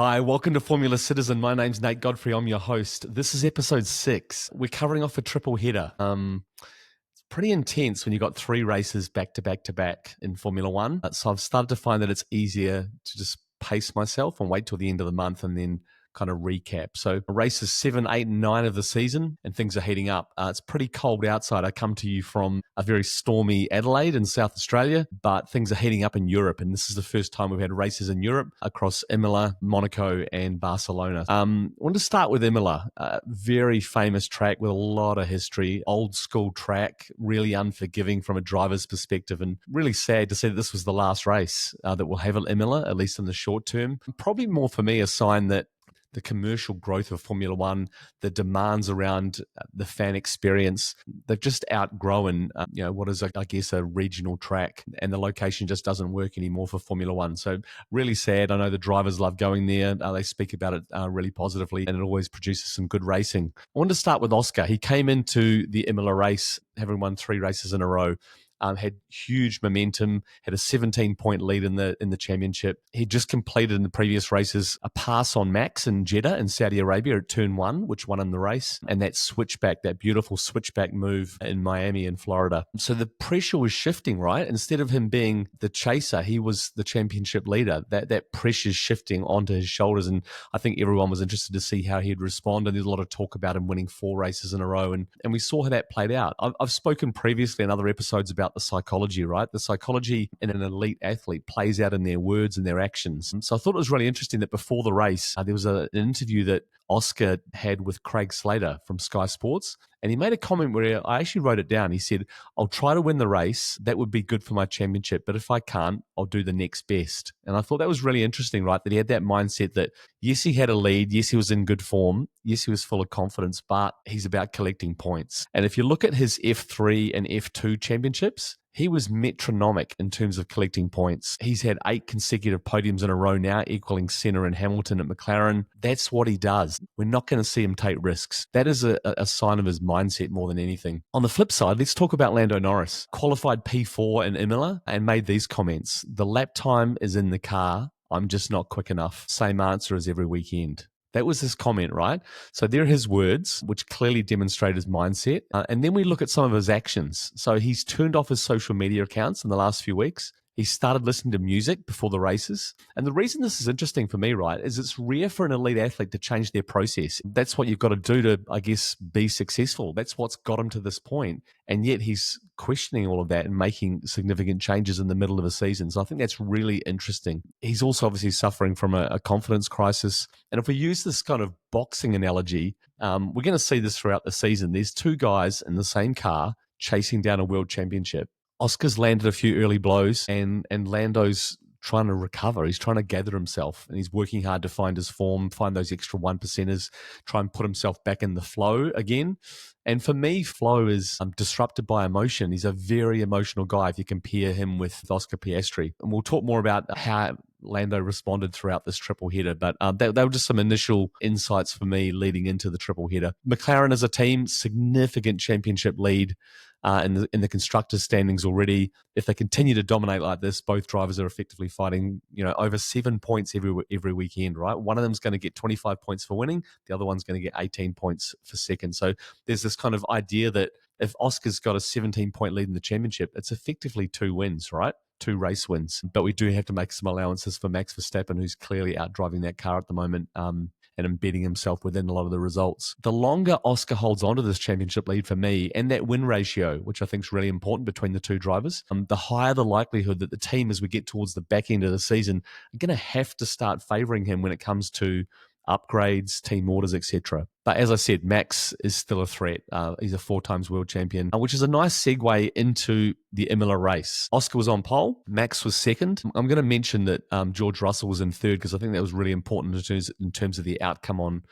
Hi, welcome to Formula Citizen. My name's Nate Godfrey. I'm your host. This is episode 6. We're covering off a triple header. It's pretty intense when you got 3 races back to back to back in Formula One. So I've started to find that it's easier to just pace myself and wait till the end of the month and then kind of recap. So races 7, 8, and 9 of the season, and things are heating up. It's pretty cold outside. I come to you from a very stormy Adelaide in South Australia, but things are heating up in Europe, and this is the first time we've had races in Europe across Imola, Monaco, and Barcelona. I want to start with Imola, a very famous track with a lot of history, old school track, really unforgiving from a driver's perspective, and really sad to see that this was the last race that we'll have at Imola, at least in the short term. Probably more for me a sign that the commercial growth of Formula One, the demands around the fan experience, they've just outgrown, what is, I guess, a regional track, and the location just doesn't work anymore for Formula One. So really sad. I know the drivers love going there. They speak about it really positively, and it always produces some good racing. I want to start with Oscar. He came into the Imola race having won 3 races in a row. Had huge momentum, had a 17-point lead in the championship. He just completed in the previous races a pass on Max in Jeddah in Saudi Arabia at turn 1, which won him the race, and that switchback, that beautiful switchback move in Miami in Florida. So the pressure was shifting, right? Instead of him being the chaser, he was the championship leader. That pressure's shifting onto his shoulders, and I think everyone was interested to see how he'd respond, and there's a lot of talk about him winning 4 races in a row, and we saw how that played out. I've spoken previously in other episodes about the psychology, right? The psychology in an elite athlete plays out in their words and their actions. So I thought it was really interesting that before the race, there was an interview that Oscar had with Craig Slater from Sky Sports, and he made a comment where I actually wrote it down. He said, "I'll try to win the race. That would be good for my championship. But if I can't, I'll do the next best." And I thought that was really interesting, right? That he had that mindset that, yes, he had a lead. Yes, he was in good form. Yes, he was full of confidence, but he's about collecting points. And if you look at his F3 and F2 championships, he was metronomic in terms of collecting points. He's had 8 consecutive podiums in a row now, equaling Senna and Hamilton at McLaren. That's what he does. We're not going to see him take risks. That is a sign of his mindset more than anything. On the flip side, let's talk about Lando Norris. Qualified P4 in Imola and made these comments. "The lap time is in the car. I'm just not quick enough. Same answer as every weekend." That was his comment, right? So they're his words, which clearly demonstrate his mindset. And then we look at some of his actions. So he's turned off his social media accounts in the last few weeks. He started listening to music before the races. And the reason this is interesting for me, right, is it's rare for an elite athlete to change their process. That's what you've got to do to, I guess, be successful. That's what's got him to this point. And yet he's questioning all of that and making significant changes in the middle of a season. So I think that's really interesting. He's also obviously suffering from a confidence crisis. And if we use this kind of boxing analogy, we're going to see this throughout the season. There's 2 guys in the same car chasing down a world championship. Oscar's landed a few early blows, and Lando's trying to recover. He's trying to gather himself, and he's working hard to find his form, find those extra 1%ers, try and put himself back in the flow again. And for me, flow is disrupted by emotion. He's a very emotional guy if you compare him with Oscar Piastri. And we'll talk more about how Lando responded throughout this triple header, but they were just some initial insights for me leading into the triple header. McLaren as a team, significant championship lead in the constructors' standings already. If they continue to dominate like this, both drivers are effectively fighting, over 7 points every weekend, right? One of them's going to get 25 points for winning, the other one's going to get 18 points for second. So there's this kind of idea that if Oscar's got a 17-point lead in the championship, it's effectively 2 wins, right? 2 race wins. But we do have to make some allowances for Max Verstappen, who's clearly outdriving that car at the moment, and embedding himself within a lot of the results. The longer Oscar holds on to this championship lead for me, and that win ratio, which I think is really important between the 2 drivers, the higher the likelihood that the team, as we get towards the back end of the season, are going to have to start favouring him when it comes to upgrades, team orders, etc. But as I said, Max is still a threat. He's a 4 times world champion, which is a nice segue into the Imola race. Oscar was on pole. Max was second. I'm going to mention that George Russell was in third because I think that was really important in terms of the outcome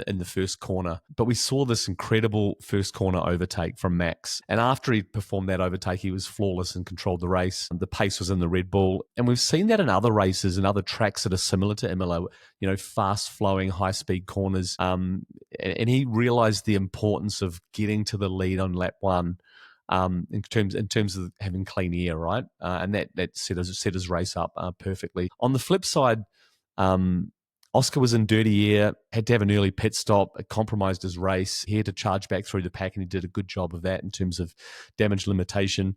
in the first corner. But we saw this incredible first corner overtake from Max. And after he performed that overtake, he was flawless and controlled the race. The pace was in the Red Bull. And we've seen that in other races and other tracks that are similar to Imola, fast-flowing, high-speed corners. And he realized the importance of getting to the lead on lap 1 in terms of having clean air, right? And that set his race up perfectly. On the flip side, Oscar was in dirty air, had to have an early pit stop. It compromised his race. He had to charge back through the pack, and he did a good job of that in terms of damage limitation.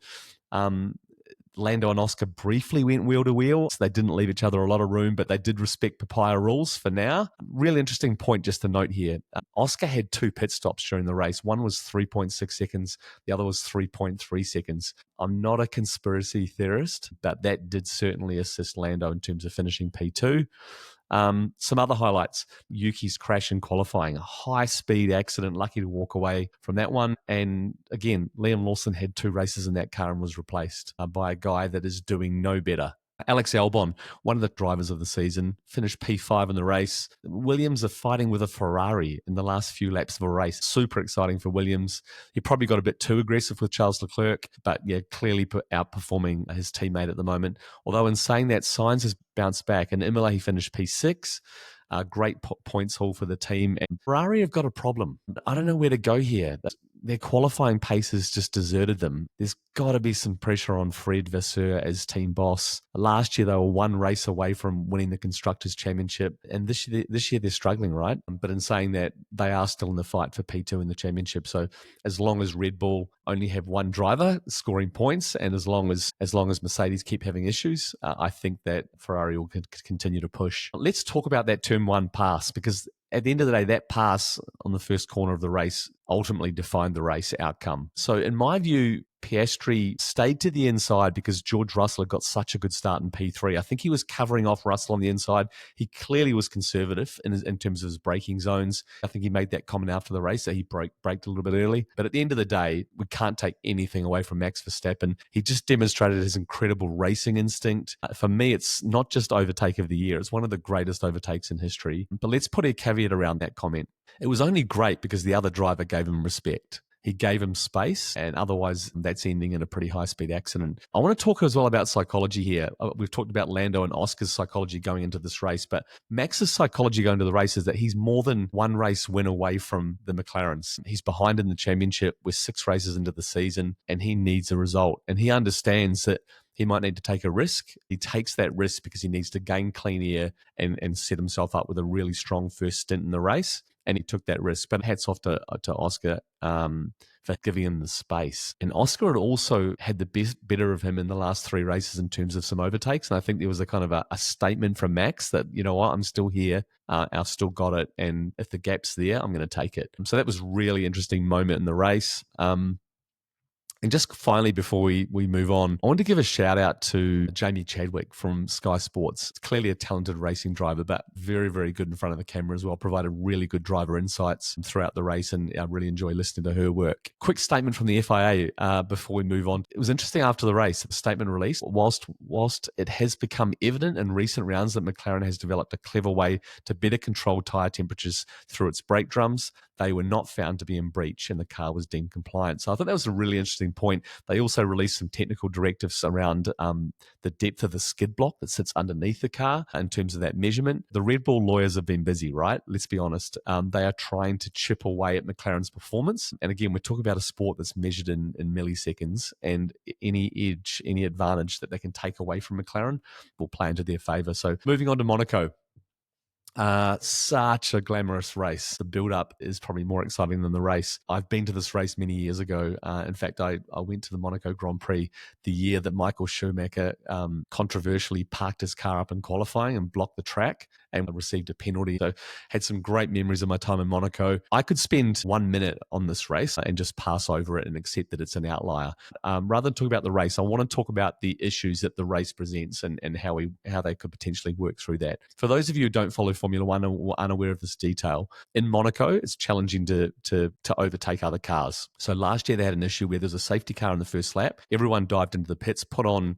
Lando and Oscar briefly went wheel to wheel. So they didn't leave each other a lot of room, but they did respect papaya rules for now. Really interesting point just to note here. Oscar had 2 pit stops during the race. One was 3.6 seconds. The other was 3.3 seconds. I'm not a conspiracy theorist, but that did certainly assist Lando in terms of finishing P2. Some other highlights: Yuki's crash in qualifying, a high-speed accident, lucky to walk away from that one. And again, Liam Lawson had 2 races in that car and was replaced by a guy that is doing no better. Alex Albon, one of the drivers of the season, finished P5 in the race. Williams are fighting with a Ferrari in the last few laps of a race. Super exciting for Williams. He probably got a bit too aggressive with Charles Leclerc, but yeah, clearly outperforming his teammate at the moment. Although in saying that, Sainz has bounced back. In Imola, he finished P6. Great points haul for the team. And Ferrari have got a problem. I don't know where to go here. Their qualifying pace has just deserted them. There's got to be some pressure on Fred Vasseur as team boss. Last year, they were 1 race away from winning the Constructors' Championship. And this year they're struggling, right? But in saying that, they are still in the fight for P2 in the championship. So as long as Red Bull only have 1 driver scoring points, and as long as Mercedes keep having issues, I think that Ferrari will continue to push. Let's talk about that Turn 1 pass, because at the end of the day, that pass on the first corner of the race ultimately defined the race outcome. So in my view, Piastri stayed to the inside because George Russell had got such a good start in P3. I think he was covering off Russell on the inside. He clearly was conservative in terms of his braking zones. I think he made that comment after the race that he braked a little bit early. But at the end of the day, we can't take anything away from Max Verstappen. He just demonstrated his incredible racing instinct. For me, it's not just overtake of the year. It's one of the greatest overtakes in history. But let's put a caveat around that comment. It was only great because the other driver gave him respect. He gave him space, and otherwise that's ending in a pretty high-speed accident. I want to talk as well about psychology here. We've talked about Lando and Oscar's psychology going into this race, but Max's psychology going into the race is that he's more than 1 race win away from the McLarens. He's behind in the championship. We're 6 races into the season, and he needs a result. And he understands that he might need to take a risk. He takes that risk because he needs to gain clean air and set himself up with a really strong first stint in the race. And he took that risk. But hats off to Oscar for giving him the space. And Oscar had also had the better of him in the last 3 races in terms of some overtakes. And I think there was a kind of a statement from Max that, you know what, I'm still here. I've still got it. And if the gap's there, I'm going to take it. So that was a really interesting moment in the race. And just finally, before we move on, I want to give a shout out to Jamie Chadwick from Sky Sports. Clearly a talented racing driver, but very, very good in front of the camera as well. Provided really good driver insights throughout the race, and I really enjoy listening to her work. Quick statement from the FIA before we move on. It was interesting after the race, the statement released. Whilst it has become evident in recent rounds that McLaren has developed a clever way to better control tyre temperatures through its brake drums, they were not found to be in breach and the car was deemed compliant. So I thought that was a really interesting point. They also released some technical directives around the depth of the skid block that sits underneath the car in terms of that measurement. The Red Bull lawyers have been busy, right? Let's be honest. They are trying to chip away at McLaren's performance. And again, we're talking about a sport that's measured in milliseconds, and any edge, any advantage that they can take away from McLaren will play into their favour. So moving on to Monaco. Such a glamorous race. The build-up is probably more exciting than the race. I've been to this race many years ago. In fact, I went to the Monaco Grand Prix the year that Michael Schumacher controversially parked his car up in qualifying and blocked the track and received a penalty. So had some great memories of my time in Monaco. I could spend 1 minute on this race and just pass over it and accept that it's an outlier. Rather than talk about the race, I want to talk about the issues that the race presents and how they could potentially work through that. For those of you who don't follow Formula One or unaware of this detail, in Monaco, it's challenging to overtake other cars. So last year they had an issue where there's a safety car in the first lap. Everyone dived into the pits, put on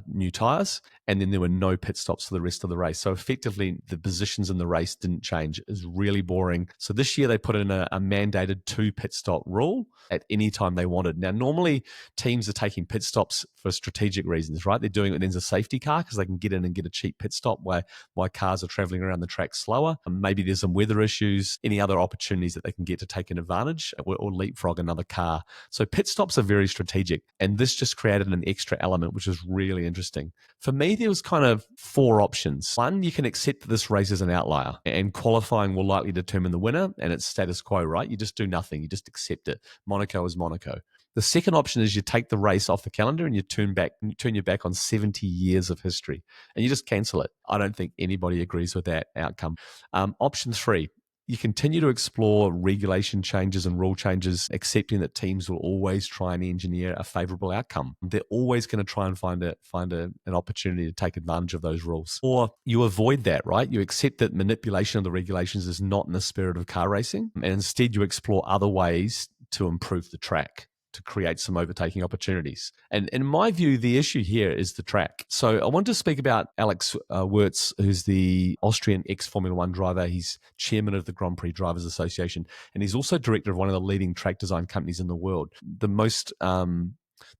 new tyres, and then there were no pit stops for the rest of the race. So effectively, the positions in the race didn't change. It was really boring. So this year they put in a mandated 2 pit stop rule at any time they wanted. Now, normally teams are taking pit stops for strategic reasons, right? They're doing it as a safety car because they can get in and get a cheap pit stop why cars are traveling around the track slower. Maybe there's some weather issues, any other opportunities that they can get to take an advantage or leapfrog another car. So pit stops are very strategic. And this just created an extra element, which is really interesting. For me, there was kind of 4 options. One, you can accept that this race is an outlier and qualifying will likely determine the winner, and it's status quo, right? You just do nothing. You just accept it. Monaco is Monaco. The second option is you take the race off the calendar and you turn your back on 70 years of history and you just cancel it. I don't think anybody agrees with that outcome. Option 3, you continue to explore regulation changes and rule changes, accepting that teams will always try and engineer a favorable outcome. They're always going to try and find an opportunity to take advantage of those rules. Or you avoid that, right? You accept that manipulation of the regulations is not in the spirit of car racing, and instead you explore other ways to improve the track, to create some overtaking opportunities. And in my view, the issue here is the track. So I want to speak about Alex Wirtz, who's the Austrian ex-Formula One driver. He's chairman of the Grand Prix Drivers Association, and he's also director of one of the leading track design companies in the world.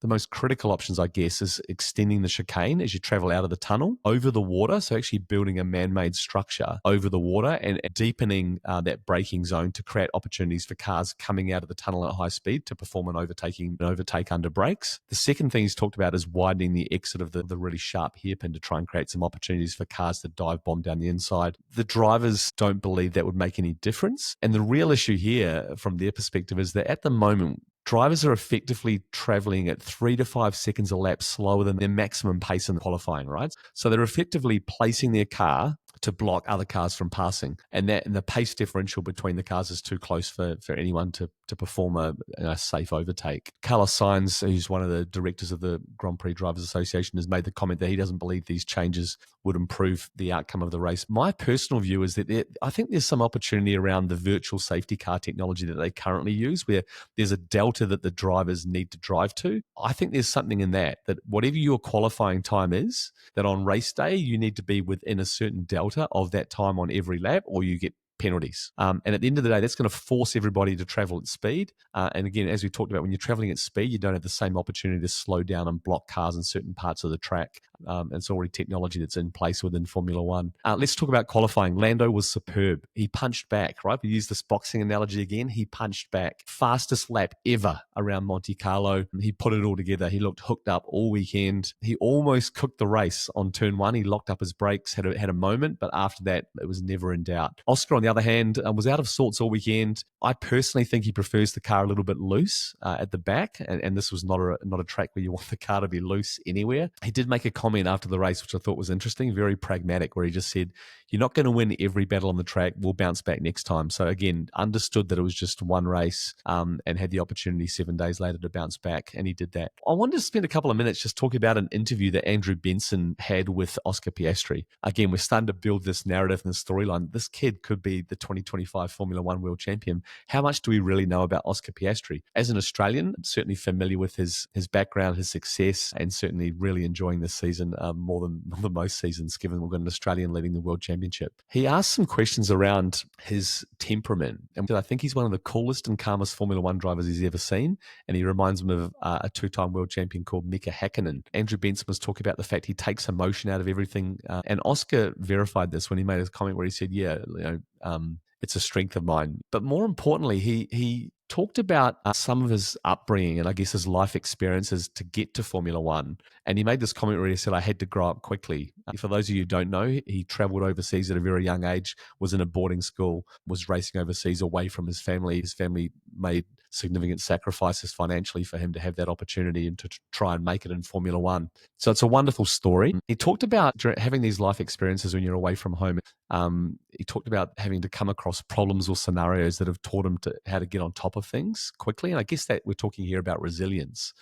The most critical options, I guess, is extending the chicane as you travel out of the tunnel over the water. So actually building a man-made structure over the water and deepening that braking zone to create opportunities for cars coming out of the tunnel at high speed to perform an overtake under brakes. The second thing he's talked about is widening the exit of the really sharp hairpin to try and create some opportunities for cars to dive bomb down the inside. The drivers don't believe that would make any difference. And the real issue here from their perspective is that at the moment, drivers are effectively traveling at 3 to 5 seconds a lap slower than their maximum pace in qualifying, right? So they're effectively placing their car to block other cars from passing. And the pace differential between the cars is too close for anyone to perform a safe overtake. Carlos Sainz, who's one of the directors of the Grand Prix Drivers Association, has made the comment that he doesn't believe these changes would improve the outcome of the race. My personal view is that I think there's some opportunity around the virtual safety car technology that they currently use, where there's a delta that the drivers need to drive to. I think there's something in that whatever your qualifying time is, that on race day, you need to be within a certain delta of that time on every lap, or you get penalties. And at the end of the day, that's going to force everybody to travel at speed. And again, as we talked about, when you're traveling at speed, you don't have the same opportunity to slow down and block cars in certain parts of the track. It's already technology that's in place within Formula One. Let's talk about qualifying. Lando was superb. He punched back, right? We use this boxing analogy again. He punched back. Fastest lap ever around Monte Carlo. He put it all together. He looked hooked up all weekend. He almost cooked the race on turn 1. He locked up his brakes, had a moment, but after that, it was never in doubt. Oscar, on the other hand, was out of sorts all weekend. I personally think he prefers the car a little bit loose at the back, and this was not a track where you want the car to be loose anywhere. He did make a comment after the race, which I thought was interesting, very pragmatic, where he just said, you're not going to win every battle on the track. We'll bounce back next time. So again, understood that it was just one race and had the opportunity 7 days later to bounce back, and he did that. I wanted to spend a couple of minutes just talking about an interview that Andrew Benson had with Oscar Piastri. Again, we're starting to build this narrative and the storyline. This kid could be the 2025 Formula One world champion. How much do we really know about Oscar Piastri? As an Australian, I'm certainly familiar with his background, his success, and certainly really enjoying this season more than most seasons, given we've got an Australian leading the world championship. He asked some questions around his temperament, and I think he's one of the coolest and calmest Formula One drivers he's ever seen, and he reminds him of a 2-time world champion called Mika Häkkinen. Andrew Benson was talking about the fact he takes emotion out of everything, and Oscar verified this when he made his comment where he said, it's a strength of mine. But more importantly, he talked about some of his upbringing and I guess his life experiences to get to Formula One. And he made this comment where he said, I had to grow up quickly. For those of you who don't know, he traveled overseas at a very young age, was in a boarding school, was racing overseas away from his family. His family made significant sacrifices financially for him to have that opportunity and to try and make it in Formula One. So it's a wonderful story. He talked about having these life experiences when you're away from home. He talked about having to come across problems or scenarios that have taught him how to get on top of things quickly. And I guess that we're talking here about resilience.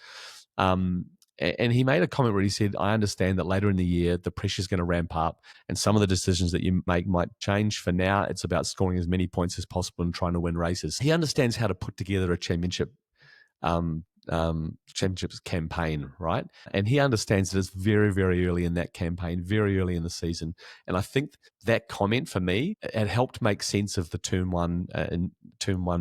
And he made a comment where he said, I understand that later in the year, the pressure is going to ramp up and some of the decisions that you make might change. For now, it's about scoring as many points as possible and trying to win races. He understands how to put together a championships campaign, right? And he understands that it's very, very early in that campaign, very early in the season. And I think that comment for me, it helped make sense of the turn one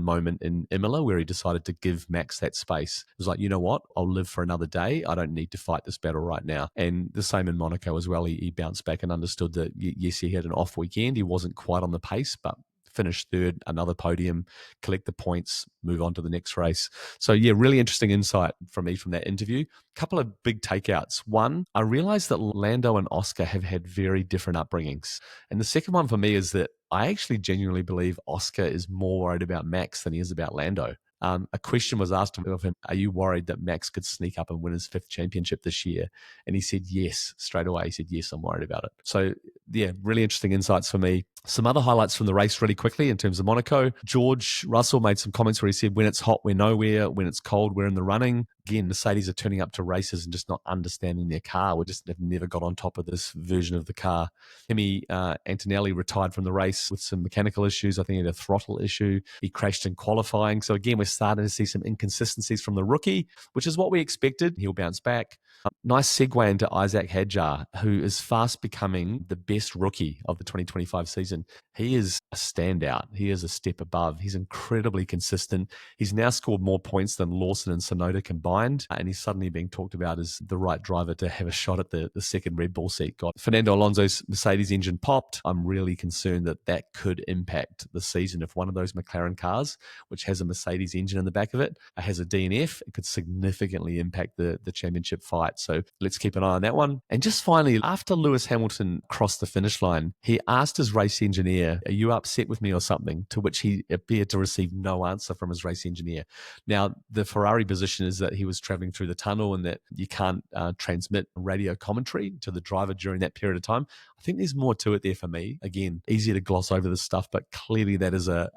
moment in Imola where he decided to give Max that space. It was like, you know what? I'll live for another day. I don't need to fight this battle right now. And the same in Monaco as well. He bounced back and understood that, yes, he had an off weekend. He wasn't quite on the pace, but finish third, another podium, collect the points, move on to the next race. So yeah, really interesting insight from me from that interview. Couple of big takeouts. One, I realized that Lando and Oscar have had very different upbringings. And the second one for me is that I actually genuinely believe Oscar is more worried about Max than he is about Lando. A question was asked of him, are you worried that Max could sneak up and win his 5th championship this year? And he said yes, straight away. He said, yes, I'm worried about it. So yeah, really interesting insights for me. Some other highlights from the race really quickly in terms of Monaco. George Russell made some comments where he said, when it's hot, we're nowhere. When it's cold, we're in the running. Again, Mercedes are turning up to races and just not understanding their car. We just have never got on top of this version of the car. Kimi Antonelli retired from the race with some mechanical issues. I think he had a throttle issue. He crashed in qualifying. So again, we're starting to see some inconsistencies from the rookie, which is what we expected. He'll bounce back. Nice segue into Isaac Hadjar, who is fast becoming the best rookie of the 2025 season. He is a standout. He is a step above. He's incredibly consistent. He's now scored more points than Lawson and Tsunoda combined, and he's suddenly being talked about as the right driver to have a shot at the second Red Bull seat. Got Fernando Alonso's Mercedes engine popped. I'm really concerned that that could impact the season. If one of those McLaren cars, which has a Mercedes engine in the back of it, has a DNF, it could significantly impact the championship fight. So let's keep an eye on that one. And just finally, after Lewis Hamilton crossed the finish line, he asked his race engineer, are you upset with me or something? To which he appeared to receive no answer from his race engineer. Now, the Ferrari position is that he was traveling through the tunnel and that you can't transmit radio commentary to the driver during that period of time. I think there's more to it there for me. Again, easier to gloss over this stuff, but clearly that is a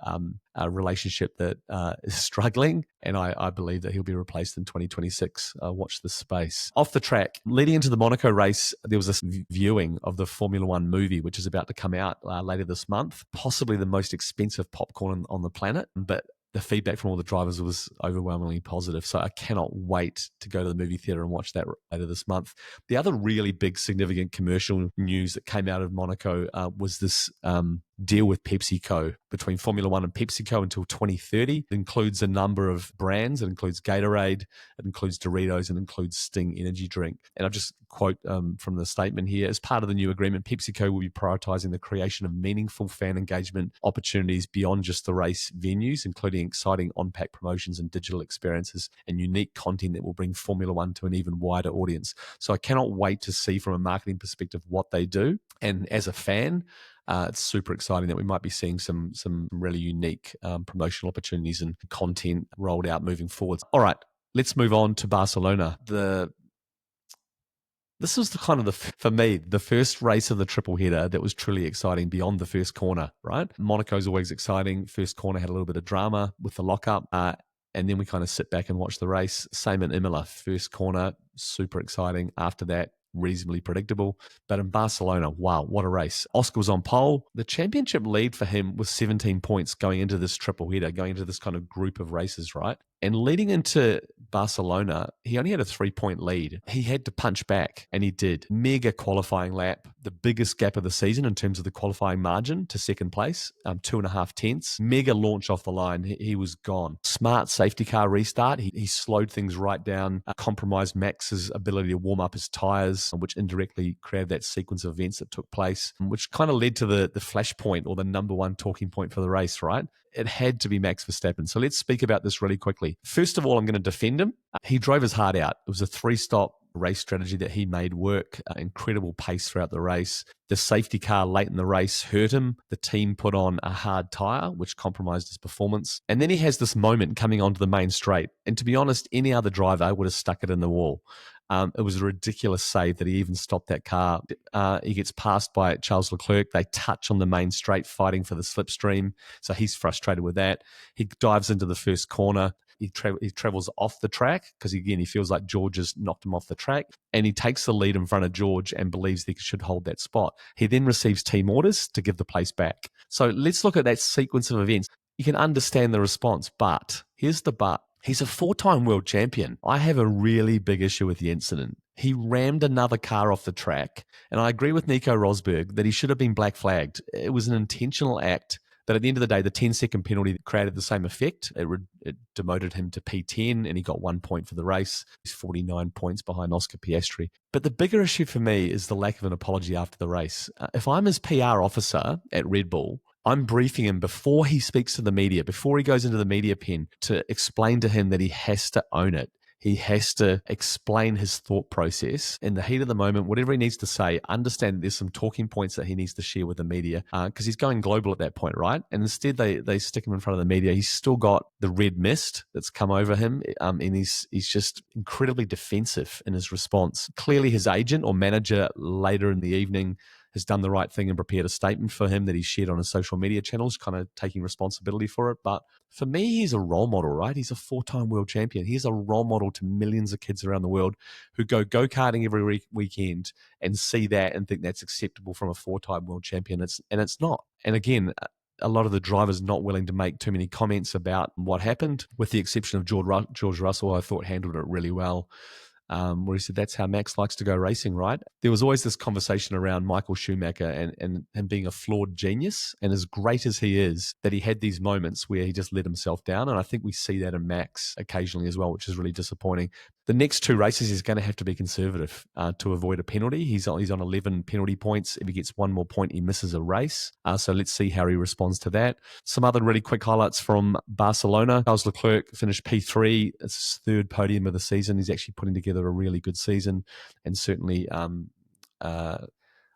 relationship that is struggling, and I believe that he'll be replaced in 2026. Watch this space. Off the track, leading into the Monaco race, there was this viewing of the Formula One movie, which is about to come out later this month. Possibly the most expensive popcorn on the planet, but the feedback from all the drivers was overwhelmingly positive. So I cannot wait to go to the movie theater and watch that later this month. The other really big, significant commercial news that came out of Monaco was this deal with PepsiCo, between Formula One and PepsiCo until 2030. It includes a number of brands. It includes Gatorade, it includes Doritos, and it includes Sting energy drink. And I'll just quote from the statement here. As part of the new agreement, PepsiCo will be prioritizing the creation of meaningful fan engagement opportunities beyond just the race venues, including exciting on-pack promotions and digital experiences and unique content that will bring Formula One to an even wider audience. So I cannot wait to see from a marketing perspective what they do. And as a fan, it's super exciting that we might be seeing some really unique promotional opportunities and content rolled out moving forward. All right, let's move on to Barcelona. This was for me, the first race of the triple header that was truly exciting beyond the first corner, right? Monaco's always exciting. First corner had a little bit of drama with the lockup. And then we kind of sit back and watch the race. Same in Imola. First corner, super exciting. After that, reasonably predictable. But in Barcelona, wow, what a race. Oscar was on pole. The championship lead for him was 17 points going into this triple header, going into this kind of group of races, right? And leading into Barcelona, he only had a 3-point lead. He had to punch back, and he did. Mega qualifying lap, the biggest gap of the season in terms of the qualifying margin to second place, 2.5 tenths. Mega launch off the line. He was gone. Smart safety car restart. He slowed things right down, compromised Max's ability to warm up his tyres, which indirectly created that sequence of events that took place, which kind of led to the flashpoint or the number one talking point for the race, right? It had to be Max Verstappen. So let's speak about this really quickly. First of all, I'm going to defend him. He drove his heart out. It was a 3-stop race strategy that he made work, incredible pace throughout the race. The safety car late in the race hurt him. The team put on a hard tyre, which compromised his performance. And then he has this moment coming onto the main straight. And to be honest, any other driver would have stuck it in the wall. It was a ridiculous save that he even stopped that car. He gets passed by Charles Leclerc. They touch on the main straight, fighting for the slipstream. So he's frustrated with that. He dives into the first corner. He travels off the track because, again, he feels like George has knocked him off the track. And he takes the lead in front of George and believes he should hold that spot. He then receives team orders to give the place back. So let's look at that sequence of events. You can understand the response, but here's the but. He's a 4-time world champion. I have a really big issue with the incident. He rammed another car off the track, and I agree with Nico Rosberg that he should have been black flagged. It was an intentional act, but at the end of the day, the 10-second penalty created the same effect. It demoted him to P10, and he got 1 point for the race. He's 49 points behind Oscar Piastri. But the bigger issue for me is the lack of an apology after the race. If I'm his PR officer at Red Bull, I'm briefing him before he speaks to the media, before he goes into the media pen, to explain to him that he has to own it. He has to explain his thought process in the heat of the moment, whatever he needs to say, understand there's some talking points that he needs to share with the media because he's going global at that point, right? And instead they stick him in front of the media. He's still got the red mist that's come over him and he's just incredibly defensive in his response. Clearly his agent or manager later in the evening has done the right thing and prepared a statement for him that he shared on his social media channels, kind of taking responsibility for it. But for me, he's a role model, right? He's a 4-time world champion. He's a role model to millions of kids around the world who go-karting every weekend and see that and think that's acceptable from a 4-time world champion. It's not. And again, a lot of the drivers not willing to make too many comments about what happened, with the exception of George Russell, I thought handled it really well. Where he said that's how Max likes to go racing, right? There was always this conversation around Michael Schumacher and him being a flawed genius. And as great as he is, that he had these moments where he just let himself down. And I think we see that in Max occasionally as well, which is really disappointing. The next 2 races, he's going to have to be conservative to avoid a penalty. He's on 11 penalty points. If he gets one more point, he misses a race. So let's see how he responds to that. Some other really quick highlights from Barcelona. Charles Leclerc finished P3. It's his 3rd podium of the season. He's actually putting together a really good season and certainly, I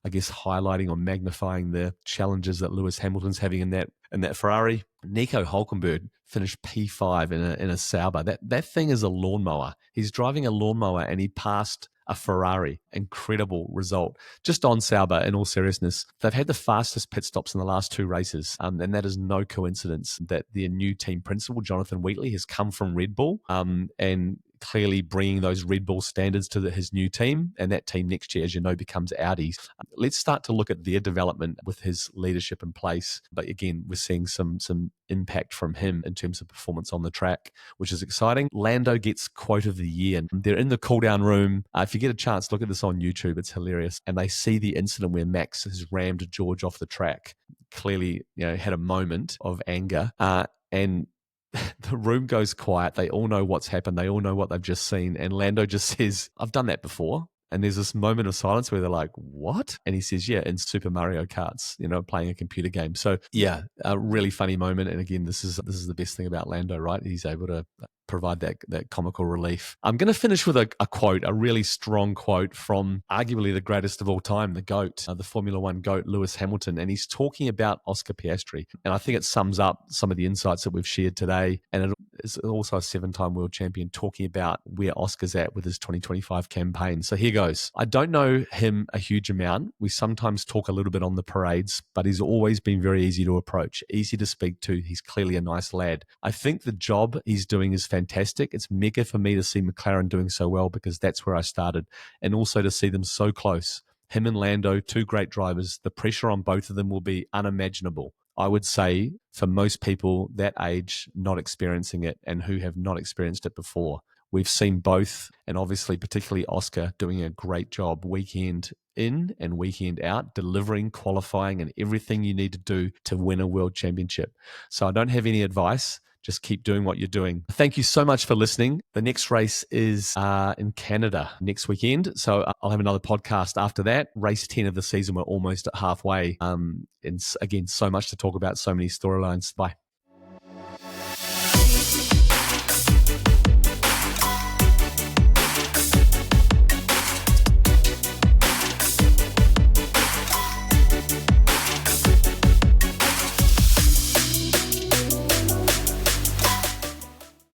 guess, highlighting or magnifying the challenges that Lewis Hamilton's having in that Ferrari. Nico Hülkenberg finished P5 in a Sauber. That thing is a lawnmower. He's driving a lawnmower and he passed a Ferrari. Incredible result. Just on Sauber, in all seriousness, they've had the fastest pit stops in the last 2 races, and that is no coincidence that their new team principal, Jonathan Wheatley, has come from Red Bull, and clearly bringing those Red Bull standards to his new team, and that team next year, as you know, becomes Audi's. Let's start to look at their development with his leadership in place. But again, we're seeing some impact from him in terms of performance on the track, which is exciting. Lando gets quote of the year. They're in the cool-down room. If you get a chance, look at this on YouTube. It's hilarious. And they see the incident where Max has rammed George off the track. Clearly, had a moment of anger. And the room goes quiet. They all know what's happened. They all know what they've just seen. And Lando just says, I've done that before. And there's this moment of silence where they're like, what? And he says, yeah, in Super Mario Karts, playing a computer game. So yeah, a really funny moment. And again, this is the best thing about Lando, right? He's able to provide that comical relief. I'm going to finish with a quote, a really strong quote from arguably the greatest of all time, the GOAT, the Formula One GOAT, Lewis Hamilton. And he's talking about Oscar Piastri. And I think it sums up some of the insights that we've shared today. And it is also a 7-time world champion talking about where Oscar's at with his 2025 campaign. So here goes. I don't know him a huge amount. We sometimes talk a little bit on the parades, but he's always been very easy to approach, easy to speak to. He's clearly a nice lad. I think the job he's doing is fantastic. It's mega for me to see McLaren doing so well because that's where I started, and also to see them so close. Him and Lando, 2 great drivers. The pressure on both of them will be unimaginable. I would say for most people that age not experiencing it and who have not experienced it before. We've seen both, and obviously particularly Oscar doing a great job weekend in and weekend out, delivering, qualifying, and everything you need to do to win a world championship. So I don't have any advice. Just keep doing what you're doing. Thank you so much for listening. The next race is in Canada next weekend. So I'll have another podcast after that. Race 10 of the season. We're almost at halfway. And again, so much to talk about, so many storylines. Bye.